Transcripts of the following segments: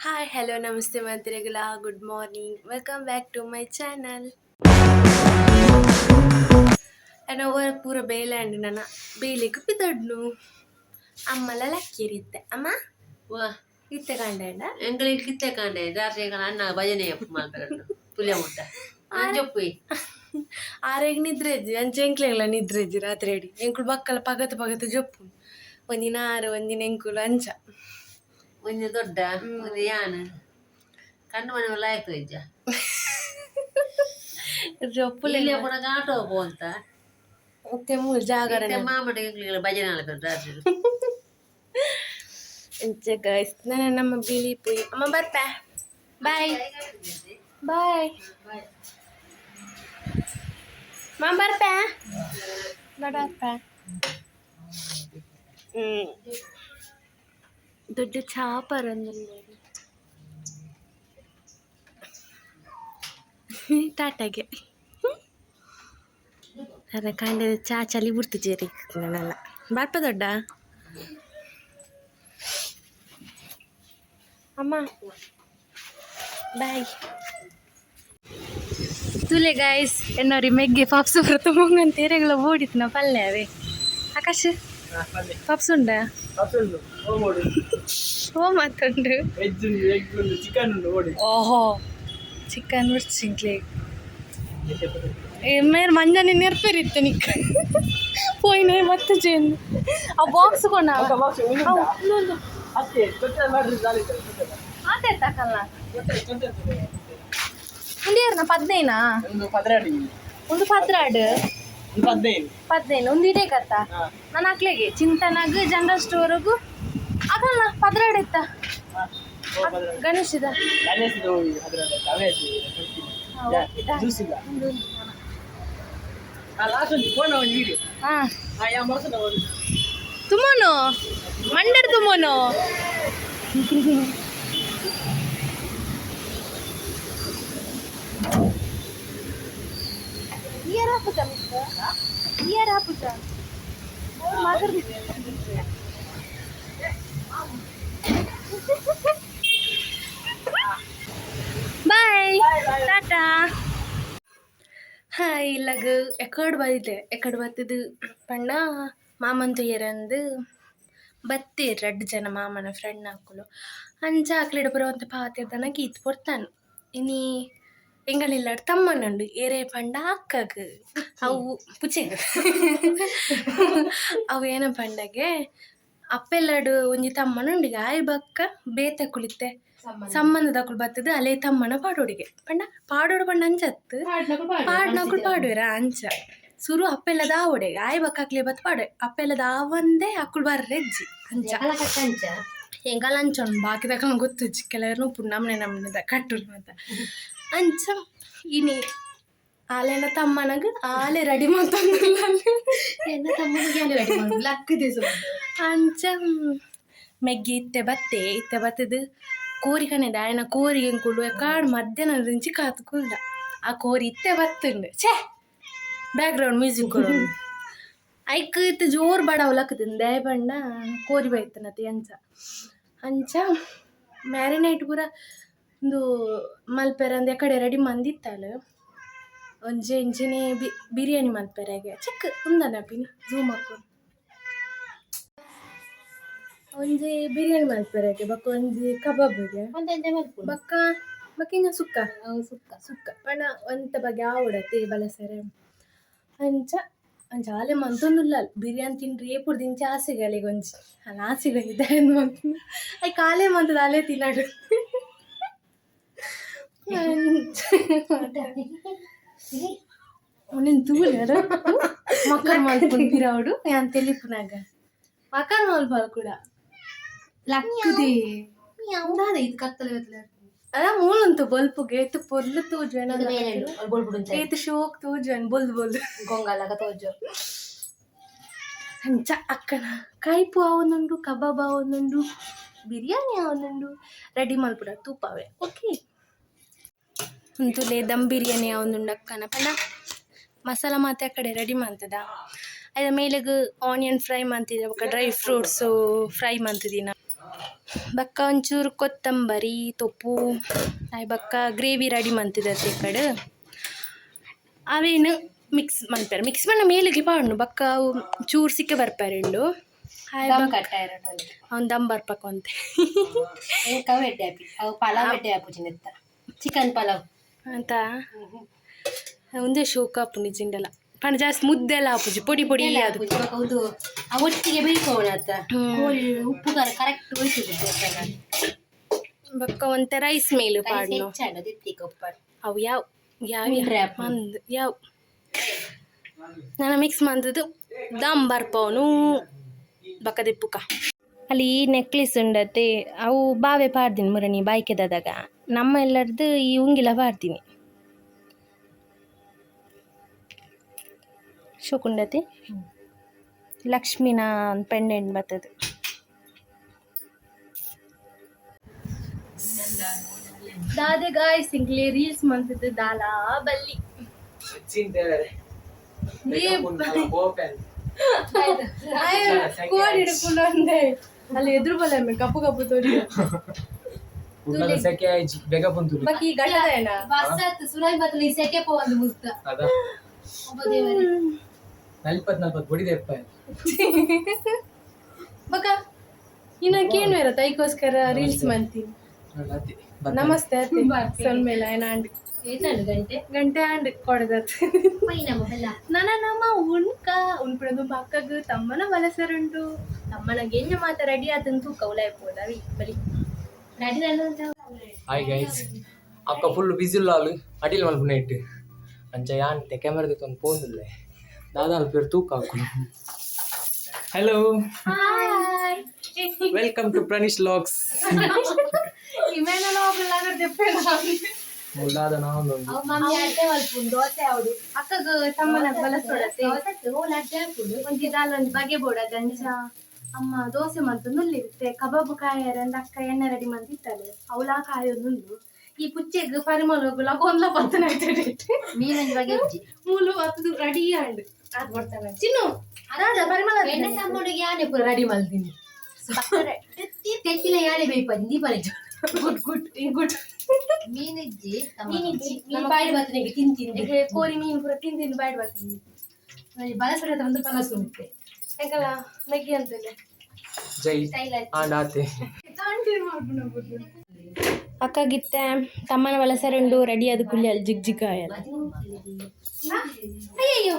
Hi hello ನಮಸ್ತೆ ಮಂತ್ರಿಗಳ good morning welcome back to my channel. ನಾನು ಪೂರ ಬೇಲಾಂಡ್ ನನ್ನ ಬೇಲಿಗೆ ಪಿದಡ್ನು ಅಮ್ಮಲ ಲಕ್ಕಿರಿತ್ತೆ ಅಮ್ಮ ವಾ ಇತ್ತೆ ಕಂಡ ಎಂಗಳಿಗೆ ಕಿತ್ತೆ ಕಾಂಡೆ ರಾತ್ರಿ ಅಣ್ಣ ಭಜನೆ ಮಾಡ್ತಾರೆ ಪುಲಿಯ ಮುಟ್ಟ ಜೊಪ್ಪಿ ಆರೆಗ್ ನಿದ್ರೆ ಇಜ್ಜಿ ಅಂಚೆ ಎಂಕ್ಲೆಲ್ಲ ನಿದ್ರೆ ಇಜ್ಜಿ ರಾತ್ರಿ ಅಡಿ ಎಂಕುಲು ಬಕ್ಕಲ ಪಗತ ಜೊಪ್ಪು ಒಂದಿನ ಆರು ಒಂದಿನ ಎಂಕುಲು ಅಂಚ ಒಂದು ದೊಡ್ಡ ಒಂದು ಯಾನ ಕಣ್ಣು ಮನೆ ಎಲ್ಲ ಆಯ್ತು ಇಜ್ಜ ಜೊಪ್ಪುಲೆ ಇಲ್ಲೇ ಕೂಡ ಆಟೋ ಅಂತ ಮತ್ತೆ ಮೂರು ಜಾಗರಣೆ ಮಾಮಟ ಎಂಕ್ಲಿಗೆಲ್ಲ ಭಜನೆ ಆಡ್ಕೊಂಡು ರಾತ್ರಿ ಅಂಚೆ ಗೈಸ್ ನಾನು ನಮ್ಮ ಬಿಳಿ ಪುಯಿ ಅಮ್ಮ ಬರ್ಪೆ ಬಾಯ್ ಬಾಯ್ ಮಾ ಬರ್ಪೆ ಬರ್ಪೆ ದೊಡ್ಡ ಚಾಪರ್ ಅಂದ್ರೆ ಟಾಟಾಗೆ ಅದ ಕಂಡ ಚಾ ಚಲಿ ಬಿಡ್ತಿದ್ದೀರಿ ನಾನೆಲ್ಲ ಬಾಪ ದೊಡ್ಡ ಅಮ್ಮ ಬಾಯ್ ತುಲೆ ಗಾಯ್ಸ್ ಎನ್ನೋರಿ ಮೆಗ್ಗೆ ಪಾಪ್ಸ್ ಬರುತ್ತೆ ಮುಂಗಂತ ಏರೆಗಳ ಓಡಿತ್ತು ನಾ ಪಲ್ಲೆ ಅವೇ ಆಕಾಶ ಪಾಪ್ಸ್ ಉಂಡ ಓ ಮತ್ತುಂಡು ಓಹೋ ಚಿಕನ್ ಉಡ್ಸಿಂಕ್ಲೆ ಮೇರೆ ಮಂಜಾನೆ ನೆರ್ಪೇರಿತ್ತು ನಿಕ್ಕ ಪೋಯ್ನೆ ಮತ್ತೆ ಜೇನು ಆ ಬಾಕ್ಸ್ ಕೊಣ ಅದೇ ತಕಲ್ಲ ಉಂಡಿಯರ್ನ ಪದ್ನೈನಾ ಒಂದು ಪದ್ರಾಡು ಪದ್ನೈನು ಒಂದು ಇಡೇ ಕತ್ತ ನಾನು ಹಾಕ್ಲೆಗೆ ಚಿಂತನಾಗ ಜನರಲ್ ಸ್ಟೋರಿಗೂ ಆಗಲ್ಲ ಪದ್ರಾಡು ಇತ್ತ ಗಣೇಶದ ತುಮೋನು ಮಂಡರ್ ತುಮೋನು ಇಯರ್ ಹಾಪುತ್ತ ಇಯರ್ ಹಾಪುತ್ತ ಬಾಯ್ ಟಾಟಾ. ಹಾಯ್ ಇಲ್ಲಾಗ ಎಕಡೆ ಬಂದಿದ್ದೆ ಎಕಡೆ ಬತ್ತಿದ್ದು ಪಂಡ ಮಾಮನ್ ತುಯ್ಯರಂದು ಬತ್ತಿ 2 ಜನ ಮಾಮನ ಫ್ರೆಂಡ್ ಹಾಕಲು ಅಂಚ ಆಕ್ಲಿಡ ಬರುವಂತ ಪಾತಿರ್ದನ ಗೀತ್ ಕೊಡ್ತಾನು ಇನಿ ಎಂಗಳಿಲ್ಲ ತಮ್ಮನುಂಡು ಏರೇ ಪಂಡ ಅಕ್ಕಗ ಅವು ಪುಚೆಗ ಅವು ಏನ ಪಂಡಗೆ ಅಪ್ಪೆಲ್ಲಡು ಒಂಜಿ ತಮ್ಮನುಂಡು ಆಯ್ ಬಕ್ಕ ಬೇತೆ ಕುಳಿತೆ ಸಂಬಂಧ ತಕೊಳ್ ಬತ್ತದು ಅಲೆ ತಮ್ಮನ ಪಾಡೋಡಿಗೆ ಪಂಡ ಪಾಡೋಡು ಪಂಡ ಅಂಚತ್ತು ಪಾಡ್ನಕುಳು ಪಾಡುವೆರ ಅಂಚ ಸುರು ಅಪ್ಪೆಲ್ಲ ದಾವೊಡೆಗೆ ಆಯ್ ಬಕ್ಕ ಹಾಕ್ಲಿ ಬತ್ ಪಾಡೆ ಅಪ್ಪೆಲ್ಲ ದಾವಂದೆ ಅಕ್ಕಳು ಬರ್ರೆಜ್ಜಿ ಅಂಚ ಎಂಗಲ್ಲ ಅಂಚೊಂಡು ಬಾಕಿ ತಕೊಂಡ್ ಗೊತ್ತುಜ್ಜಿ ಕೆಲವರು ನಮ್ಮನೆ ಕಟ್ಟುಡು ಅಂತ ಅಂಚ ಇನಿ ಆಲೆನ ತಮ್ಮನಗ ಆಲೆ ರೆಡಿ ಮಾಡ್ತಂದಿಲ್ಲ ಅಂಚ ಮೆಗ್ಗಿ ಇತ್ತೆ ಬತ್ತದು ಕೋರಿ ಕಣೆದ ಆಯನ ಕೋರಿಗೆ ಕುಳ್ಳು ಕಾಡು ಮಧ್ಯಾಹ್ನ ರಿಂಚಿ ಕಾತ್ಕೊಂಡ ಆ ಕೋರಿ ಇತ್ತೆ ಬತ್ತುಂಡು ಛೇ ಬ್ಯಾಕ್ಗ್ರೌಂಡ್ ಮ್ಯೂಸಿಕ್ ಕೊಡು ಐಕ್ ಇತ್ತು ಜೋರು ಬಡವಲಕ್ಕದಿಂದ ದಯ ಬಣ್ಣ ಕೋರಿ ಬೈತನತಿ ಅಂಚ ಮ್ಯಾರಿನೇಟ್ ಪೂರ ಒಂದು ಮಲ್ಪೆರಂದು ಎಕಡೆ ರೆಡಿ ಮಂದಿತ್ತಲ್ಲ ಒಂಜೆ ಇಂಚಿನೇ ಬಿರಿಯಾನಿ ಮಲ್ಪೆರೆಗೆ ಚಿಕ್ಕ ಉಂದನ ಪಿನಿ ಝೂಮ್ ಹಾಕೊಂಡು ಒಂಜಿ ಬಿರಿಯಾನಿ ಮಲ್ಪೆರೆಗೆ ಬಕ್ಕ ಒಂಜಿ ಕಬಾಬ್ಗೆ ಬಕ್ಕ ಹಿಂಗ ಸುಕ್ಕ ಪಂಡ ಒಂತ ಬಗ್ಗೆ ಆವಡತ್ತೆ ಬಲಸರೆ ಅಂಚ ಆಲೆ ಮಂತೊಂದುಲ್ಲ ಬಿರಿಯಾನಿ ತಿಂಡ್ರಿ ಏಪುಡು ದಿಂಚ ಆಸೆಗಳಿಗೆ ಒಂಜಿ ಅಲ್ಲ ಆಸೆಗಳಿದ್ದ ಮಂತೀನಿ ಅಯ್ಯ ಕಾಲೇ ಮಂತದ ಅಲೆ ತಿನ್ನಾಡು ನೀನು ತೂಲೆರು ಮಕ್ಕಳು ಮಾಡ್ಕೊಂಡು ಬಿರಾವಡು ನಾನು ತೆಲಿಪುನಾಗ ಮಕ್ಕಳು ಮಾಡ್ಬಾರ ಕೂಡ ಲಕ್ಕದಿ ಇದು ಕತ್ತಲೆ ಅದ ಮೂಲಂತು ಬಲ್ಪುಗೆ ಏತು ಪೊರ್ಲು ತೋಜುವೆನ ಏತು ಶೋಕ್ ತೋಜುವೆನ ಬೊಲ್ದು ಗೊಂಗಲಾಗ ತೋಜು ಅಂಚ ಅಕ್ಕನ ಕೈಪು ಅವನುಂಡು ಕಬಾಬ್ ಅವನುಂಡು ಬಿರಿಯಾನಿ ಅವನುಂಡು ರೆಡಿ ಮಲ್ಪುಡ ತೂಪವೇ ಓಕೆ ಅಂತಲೇ ದಮ್ ಬಿರಿಯಾನಿ ಅವನುಂಡು ಅಕ್ಕನ ಪಂಡ ಮಸಾಲ ಮಾತೆ ಆ ಕಡೆ ರೆಡಿ ಮಾಡ್ತದ ಅದ ಮೇಲೆಗೆ ಆನಿಯನ್ ಫ್ರೈ ಮಾಡ್ತಿದ್ದೆ ಡ್ರೈ ಫ್ರೂಟ್ಸು ಫ್ರೈ ಮಾಡ್ತಿದ್ದೀನ ಬಕ್ಕ ಒಂಚೂರು ಕೊತ್ತಂಬರಿ ತೊಪ್ಪು ಆಯ್ ಬಕ್ಕ ಗ್ರೇವಿ ರೆಡಿ ಮಂತಿದ್ದತ್ತೆ ಈ ಕಡೆ ಅವೇನು ಮಿಕ್ಸ್ ಮಾಡ್ತಾರೆ ಮಿಕ್ಸ್ ಮಾಡಿ ಮೇಲಿಗೆ ಪಾಡು ಬಕ್ಕ ಅವು ಚೂರು ಸಿಕ್ಕ ಬರ್ಪಾರೆಂಡು ಹಾಯ್ ಅವ್ನು ದಮ್ ಬರ್ಪಕ್ಕಂತೆ ಚಿಕನ್ ಪಲಾವ್ ಅಂತ ಒಂದೇ ಶೋಕ ಆಪುನಿ ಜಿಂಡಲ ಪಂಡ ಜಾಸ್ತಿ ಮುದ್ದೆ ಎಲ್ಲ ಆಪುಜಿ ಪೊಡಿ ಪೊಡಿ ಅದು ಒಂದು ಒಟ್ಟಿಗೆ ಬೇಯಿಸೋಣ ಅಂತ ಕೋಳಿ ಉಪ್ಪು ಖಾರ ಕರೆಕ್ಟ್ ಹೋಯ್ತದೆ ಬಕ್ಕ ಒಂತೆ ರೈಸ್ ಮೇಲು ಪಾಡ್ನು ಅವು ಯಾವ ಮಂದು ಯಾವ ನಾನು ಮಿಕ್ಸ್ ಮಂದದು ದಮ್ ಬರ್ಪವನು ಬಕ್ಕ ದಿಪ್ಪುಕ ಅಲ್ಲಿ ನೆಕ್ಲೆಸ್ ಉಂಡತ್ತೆ ಅವು ಬಾವೆ ಪಾಡ್ತೀನಿ ಮುರಣಿ ಬಾಯ್ಕೆದಾಗ ನಮ್ಮ ಎಲ್ಲರದ್ದು ಈ ಉಂಗಿಲ ಪಾಡ್ತೀನಿ ಶೋಕುಂಡತಿ ಲಕ್ಷ್ಮಿನ ಪೆಂಡೆಂಟ್ ಬರ್ತದೆ ದಾದೆ ಗಾಯ್ ಸಿಂಗ್ಲಿ ರೀಲ್ಸ್ ಮಂತದ್ದು ದಾಲಾ ಬಲ್ಲಿ ಕೋಡಿ ಹಿಡ್ಕೊಂಡು ಅಂದೆ ಅಲ್ಲಿ ಎದುರು ಬಲ್ಲ ಕಪ್ಪು ಕಪ್ಪು ತೋಡಿ ಬಾಕಿ ಗಂಡದೇನ ಸುರಾಯ್ ಬತ್ತಲಿ ಸೆಕೆ ಪೋವಂದು ಮುಕ್ತ ಬಕ ಇನ್ನಕ್ಕೇನು ಇರತ್ತ ಐಕೋಸ್ಕರ ರೀಲ್ಸ್ ಮಾಡ್ತೀನಿ ನಮಸ್ತೆ ಸೊನ್ಮೇಲ ಏನಾಂಡ್ ಗಂಟೆ ಆಂಡ್ ಕೊಡದತ್ ನನ್ನ ಉಣ್ಕ ಉಣ್ಪಿಡೋದು ಪಕ್ಕಗ ತಮ್ಮನ ವಲಸರುಂಟು ತಮ್ಮನ ಗೆಂಜ ಮಾತ ರೆಡಿ ಆದಂತೂ ಕೌಲ ಇರ್ಬೋದವಿ ಬಲಿ ರೆಡಿ ಹಾಯ್ ಗೈಸ್ ಅಕ್ಕ ಫುಲ್ ಬಿಸಿ ಲಾಲ್ ಅಡಿಲ್ ಮಲ್ಪುನ ಇಟ್ಟು ಅಂಚ ಯಾನ್ತೆ ಕ್ಯಾಮೆರಾ ಒಂದು ಫೋನ್ ಇಲ್ಲೇ ದಾದಾಲ್ ಪೇರು ತೂಕ ಹಾಕು ಹಲೋ ವೆಲ್ಕಮ್ ಟು ಪ್ರನಿಶ್ ಲಾಗ್ಸ್ ಮುಲ್ಲಾದ ನಾವೊಂದು ಅಕ್ಕಗ ತಮ್ಮನ ಬಲಸೊಡತೆ ಒಂಜಿ ದಾಲ ಒಂದು ಬಗೆ ಬೋಡ ಗಂಜ ಅಮ್ಮ ದೋಸೆ ಮಂತು ನುಲ್ಲಿರುತ್ತೆ ಕಬಾಬು ಕಾಯರಂದ ಅಕ್ಕ ಎಣ್ಣೆ ರೆಡಿ ಮಂತಿತ್ತಾಳೆ ಅವಳ ಕಾಯೋದು ಈ ಪುಚ್ಚೆಗ್ ಪರಿಮಳ ಗೊಂದ್ಲ ಪತ್ತನ ಮೀನಿನ ಬಗೆ ಮೂಲು ಅದು ರೆಡಿ ಆಂಡ್ ಅದು ಕೊಡ್ತಾನೆ ಚಿನ್ನು ಅದಾದ ಪರಿಮಳ ಎಣ್ಣೆ ತಮ್ಮೊಳಗೆ ಯಾನೆ ಪೂರ ರೆಡಿ ಮಾಡ್ತೀನಿ ತೆತ್ತಿನ ಯಾನೆ ಬೇಯ್ಪದಿ ದೀಪಾವಳಿ ಗುಡ್ ಗುಡ್ ಗುಡ್ ಮೀನಿಜ್ಜಿ ಮೀನ್ ಬಾಯಿ ಬತ್ತನಿಗೆ ತಿಂತೀನಿ ಕೋರಿ ಮೀನು ಪೂರ ತಿಂದು ಬಾಯಿ ಬರ್ತೀನಿ ಬಲಸಡ ಒಂದು ಕಲಸು ಉಂಟೆ ಯಾಕಲ್ಲ ಮೆಗ್ಗಿ ಅಂತಲೇ ಜೈ ಆಡಾತೆ ಅಕ್ಕಗಿತ್ತೆ ತಮ್ಮನ ವಲಸರಂಡು ರೆಡಿ ಆದ ಕುಲ್ಲಿ ಅಲ್ಲಿ ಜಿಗ್ ಜಿಗ್ ಆಯಲ್ಲ ಅಯ್ಯಯ್ಯೋ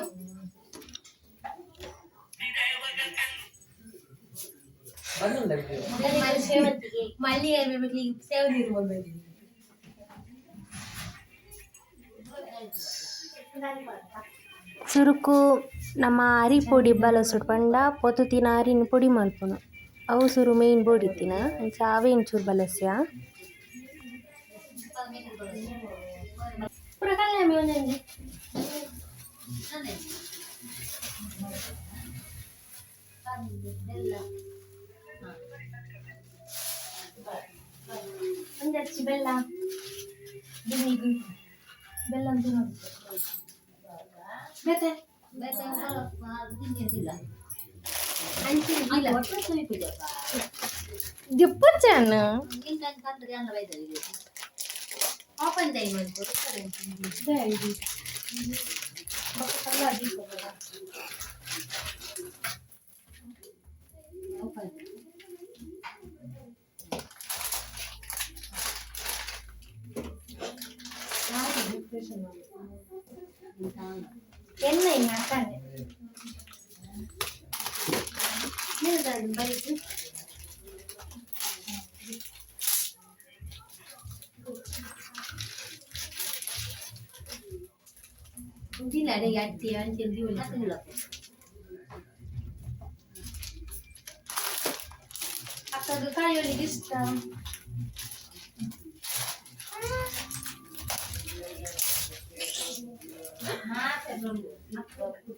ಮಲ್ಲಿ ಸೇವ್ ನೀರು ಸುರುಕು ನಮ್ಮ ಅರಿ ಪೊಡಿ ಬಲಸುಡು ಪಂಡ ಪೊತ್ತುತಿನ ಅರಿನ ಪೊಡಿ ಮಲ್ಪುನು ಅವು ಸುರು ಮೇಯ್ನ್ ಬೋಡಿತ್ತಿನ ಅವೇನು ಚೂರು ಬಲಸ್ಯ ಒಂದಚ್ಚಿ ಬೆಲ್ಲ ಬೆಲ್ಲ ಅಂತ ಮತ್ತೆ ದಿಪ್ಪಚ್ಚನ ಎಣ್ಣೆ ಹಾಕಂಡೆ ಬರೀ ಅಕ್ಕದು ಕಾಯೋಲಿಗೆ ಇಷ್ಟ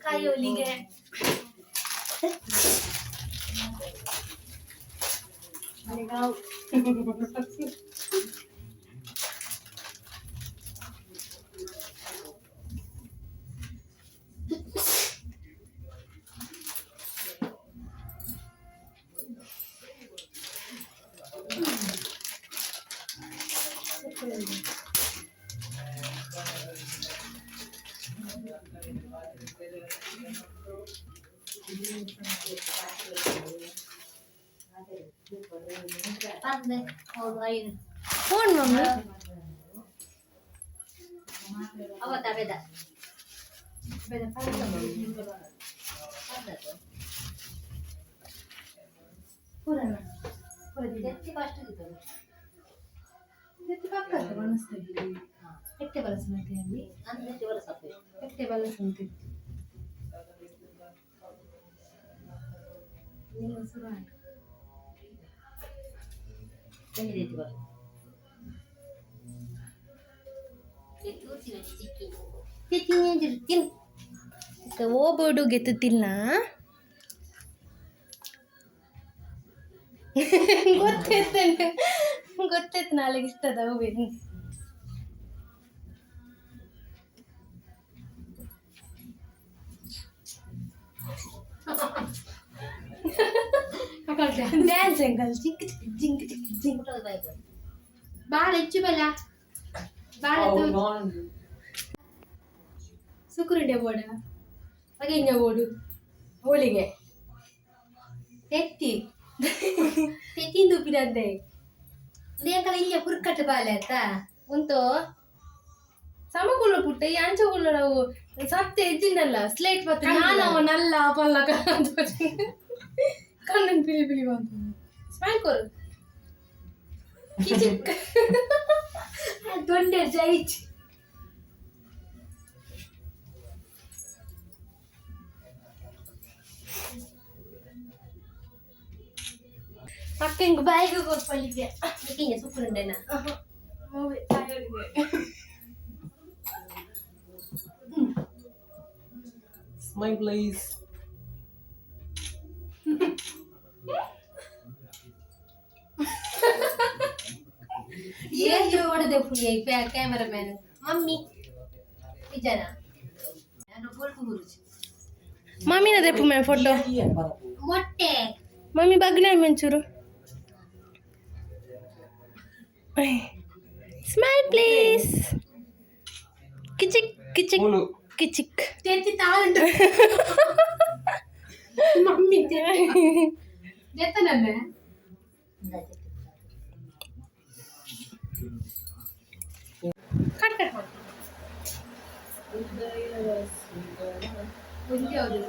ಕಾಯೋಲಿಗೆ ಫೋನ್ ಮಮ್ಮಿ ಅವತ್ತ ಬೆದ ಪುರಾಣ ಎತ್ತಿ ಫಸ್ಟ್ ಇರ್ತದೆ ಎತ್ತಿ ಪಕ್ಕದ ಮನಸ್ಸಲ್ಲಿ ಎಟ್ಟೆ ಬಳಸಂತೆಯಲ್ಲಿ ಅಂದ್ರೆ ಜೋರ ಸಪ್ಪೆ ಎಟ್ಟೆ ಬಳಸಂತೆ ನೀವು ಶುರು ಆಯ್ತು ಎಲ್ಲಿ ಬರ ಓಬೋಡು ಗೆತ್ತುತ್ತಿಲ್ಲ ಗೊತ್ತೈತೆ ನಾಳೆಗೆ ಇಷ್ಟದ ಹೋಗಿ dance angle zinc zinc zinc zinc ಬಾಳ ಹೆಚ್ಚು ಬಲ್ಲ ಬಾಳ ಸುಕುರುಂಡೆ ಬೋಡ ಅಗೆಂಜ ಬೋಡು ಹೋಳಿಗೆ ಎತ್ತಿ ತೆತ್ತಿಂದು ಪಿರದ್ದೆ ದೇಂಕಲ ಇಲ್ಲೇ ಪುರ್ಕಟ್ಟು ಬಾಲೆ ಆತ ಉಂಟು ಸಮಗುಳ್ಳ ಪುಟ್ಟ ಈ ಅಂಚಗುಳ್ಳ ನಾವು ಸತ್ಯ ಇದ್ದಿದ್ದಲ್ಲ ಸ್ಲೇಟ್ ಬತ್ತ ನಾನವ ನಲ್ಲ ಪಲ್ಲ ಕಣ್ಣನ್ ಪಿಲಿ ಪಿಲಿ ಬಂತು ಸ್ಮೈಲ್ ಕೊರು ಕಿಚಿಕ್ ದೊಡ್ಡ ಜೈಚ್ ಅಕ್ಕ ಹಿಂಗ ಬಾಯಿಗೆ ಕೊಡ್ಪಲ್ಲಿಗೆ ಹಿಂಗೆ ಸುಕ್ಕುಂಡೆನ Smile please. ಏನು ಹೊಡೆದೆ ಪುಣ್ಯ ಕ್ಯಾಮರಾಮ್ಯಾನ್ ಮಮ್ಮಿ ನಿಜನ ನಾನು ಫೋಟೋ ಗುರುಜಿ ಮಮ್ಮಿನ ದೆಪ್ಪು ಮ್ಯಾಮ್ ಫೋಟೋ ಮೊಟ್ಟೆ ಮಮ್ಮಿ ಬಗ್ನೆ ಮೆಂಚೂರು ಸ್ಮೈಲ್ ಪ್ಲೀಸ್ ಕಿಚಿಕ್ ಕಿಚಿಕ್ ಕಿಚಿಕ್ ತೆತ್ತಿ ತಾಳುಂಟು ಮಮ್ಮಿ ಜೆತ್ತನಲ್ಲ ಕಟ್ ಕಟ್ ಮಾಡಿ ಮುಂದೆ ಯಾವುದು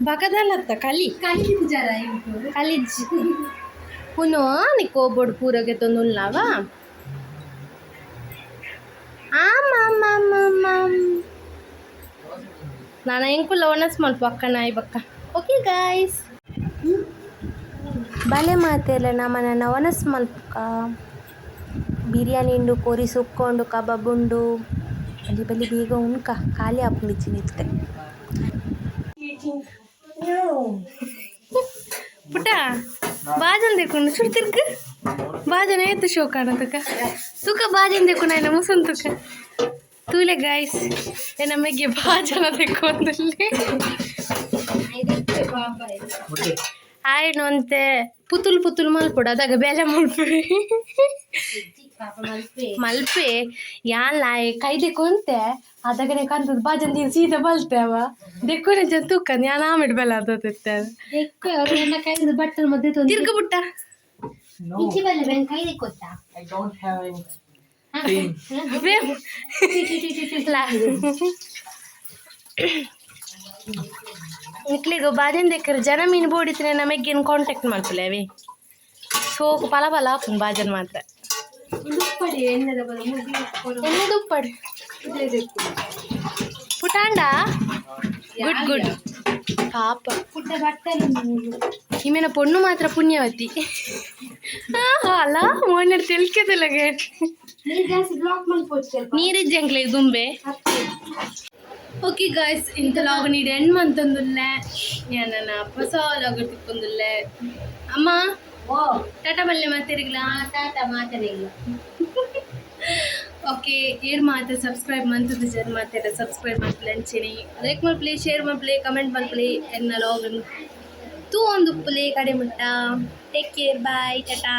ಬಕದಲ್ಲತ್ತ ಕಲಿ ಕಲಿಜ್ ಪುನಃ ನಿಕ್ ಹೋಗ್ಬೋಡು ಪೂರಗೆ ತೊಂದುಲ್ಲಾವಾ ನಾನು ಎಂಕುಲ್ಲ ಒಣಸ್ ಮಲ್ಪ ಅಕ್ಕ ನಾಯಿ ಬಕ್ಕ ಓಕೆ ಗಾಯ್ಸ್ ಬಲೆ ಮಾತೆಲ್ಲ ನಮ್ಮನ್ನ ಒಣಸ್ ಮಲ್ಪಕ ಬಿರಿಯಾನಿ ಉಂಡು ಕೋರಿ ಸುಕ್ಕೊಂಡು ಕಬಾಬ್ ಉಂಡು ಅಲ್ಲಿ ಬಲ್ಲಿ ಬೇಗ ಉಣ್ಕ ಖಾಲಿ ಆಪ್ನಿಚ್ಚಿ ನಿತ್ತೆ ಪುಟ್ಟ ಬಾಜನ್ ದೇಕೊಂಡು ಚುಡ್ತಿರ್ಕ ಬಾಜನ ಏತು ಶೋ ಕಾಣತಕ್ಕ ತುಕ ಬಾಜನ್ ದೇಕೊಂಡು ಆಯ್ನ ಮುಸುನ್ ತುಕ ತೂಲೆ ಗಾಯ್ಸ್ ನಮಗೆ ಬಾಜನ ದೇಕೊಂದಲ್ಲಿ ಆಯ್ನಂತೆ ಪುತುಲ್ ಪುತುಲ್ ಮಲ್ಪುಡು ಅದಾಗ ಬೇಲೆ ಮಲ್ಪಿ ಮಲ್ಪೆ ಯಾನ್ ಕೈ ದೇಕೊಂತೆ ಅದಾಗನೆ ಕಂತದ ಬಾಜನ್ ದಿನ ಸೀದಾ ಬಲ್ತೆ ಅವ ದೇಕ್ಕೋನೆ ಜನ ತೂಕನ್ ಯಾನ್ ಆಮಿಡ್ ಬೆಲ್ಲ ಅದತ್ತೆ ಬಟ್ಟಲ್ ಮಧ್ಯೆ ತಿರ್ಗ ಬುಟ್ಟ ಇಂಚಿ ಬಲ್ಲ ಕೈ ದೇಕೊತ್ತ I don't have any. ಇಕ್ಲಿಗೋ ಬಾಜನ್ ದೇಕರ್ ಜನ ಮೀನು ಬೋಡಿದ್ರೆ ನಮಗೇನು ಕಾಂಟ್ಯಾಕ್ಟ್ ಮಾಡ್ಕೊಳ್ಳೇವಿ ಶೋಕು ಪಲ ಪಲ ಹಾಕು ಬಾಜನ್ ಮಾತ್ರ ಉಡುಪಡಿ ಎಣ್ಣೆದ ಬಲ ಮುಗಿ ಎನ್ನದು ಉಪ್ಪಡು ಪುಟಾಂಡ ಗುಡ್ ಗುಡ್ ಪಾಪ ಪುಟ್ಟ ಬಟ್ಟಲು ಈಮೇನ ಪೊಣ್ಣು ಮಾತ್ರ ಪುಣ್ಯವತಿ ಅಲ್ಲ ಮೋನ ತಿಳ್ಕದಲ್ಲಗೆ ನೀರು ಜಾಸ್ತಿ ಬ್ಲಾಕ್ ಮಾಡ್ಬೋದು ಸ್ವಲ್ಪ ನೀರಿಜ್ಜಂಕ್ಲೆ ದುಂಬೆ ಓಕೆ ಗಾಯ್ಸ್ ಇಂಥ ಲಾಗ್ ನೀಡಿ ಹೆಣ್ಣು ಅಂತಂದುಲ್ಲೆ ನನ್ನ ಹೊಸ ಲಾಗ್ ತಿಕ್ಕೊಂದುಲ್ಲೆ ಅಮ್ಮ ಓ ಟಾಟಾ ಬಲ್ಲೆ ಮಾತಿರಿಗ್ಲಾ ಟಾಟ ಮಾತಾಡಿಲ್ಲ ಓಕೆ ಏರ್ ಮಾತು ಸಬ್ಸ್ಕ್ರೈಬ್ ಮಂತದ ಜನ ಮಾತಾಡ ಸಬ್ಸ್ಕ್ರೈಬ್ ಮಾಡ್ಲಿ ಅಂಚೆನಿ ಲೈಕ್ ಮಾಡ್ಲಿ ಶೇರ್ ಮಾಡ್ಲಿ ಕಮೆಂಟ್ ಮಾಡ್ಲಿ ಎನ್ನ ಲಾಗ್ ತೂ ಒಂದು ಪ್ಲೇ ಕಡೆ ಮುಟ್ಟ ಟೇಕ್ ಕೇರ್ ಬಾಯ್ ಟಾಟಾ